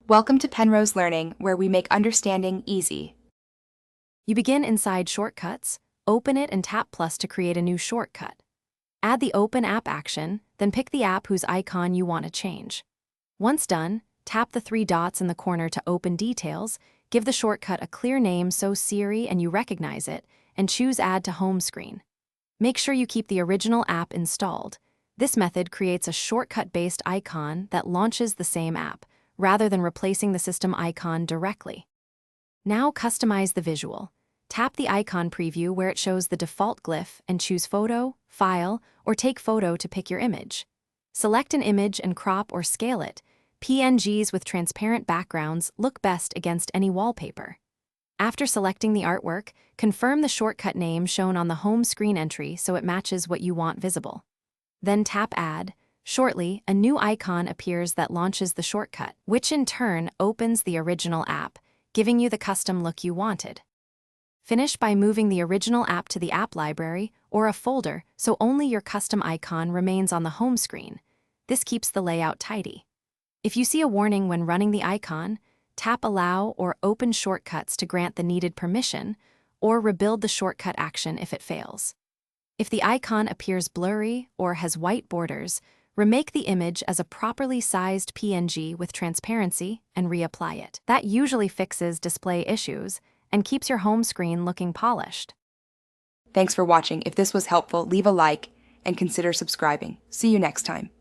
Welcome to Penrose Learning, where we make understanding easy. You begin inside Shortcuts, open it and tap plus to create a new shortcut. Add the Open App action, then pick the app whose icon you want to change. Once done, tap the three dots in the corner to open details, give the shortcut a clear name so Siri and you recognize it, and choose Add to Home Screen. Make sure you keep the original app installed. This method creates a shortcut-based icon that launches the same app, rather than replacing the system icon directly. Now customize the visual. Tap the icon preview where it shows the default glyph and choose Photo, File, or Take Photo to pick your image. Select an image and crop or scale it. PNGs with transparent backgrounds look best against any wallpaper. After selecting the artwork, confirm the shortcut name shown on the home screen entry so it matches what you want visible. Then tap Add. Shortly, a new icon appears that launches the shortcut, which in turn opens the original app, giving you the custom look you wanted. Finish by moving the original app to the app library or a folder so only your custom icon remains on the home screen. This keeps the layout tidy. If you see a warning when running the icon, tap Allow or Open Shortcuts to grant the needed permission, or rebuild the shortcut action if it fails. If the icon appears blurry or has white borders, remake the image as a properly sized PNG with transparency and reapply it. That usually fixes display issues and keeps your home screen looking polished. Thanks for watching. If this was helpful, leave a like and consider subscribing. See you next time.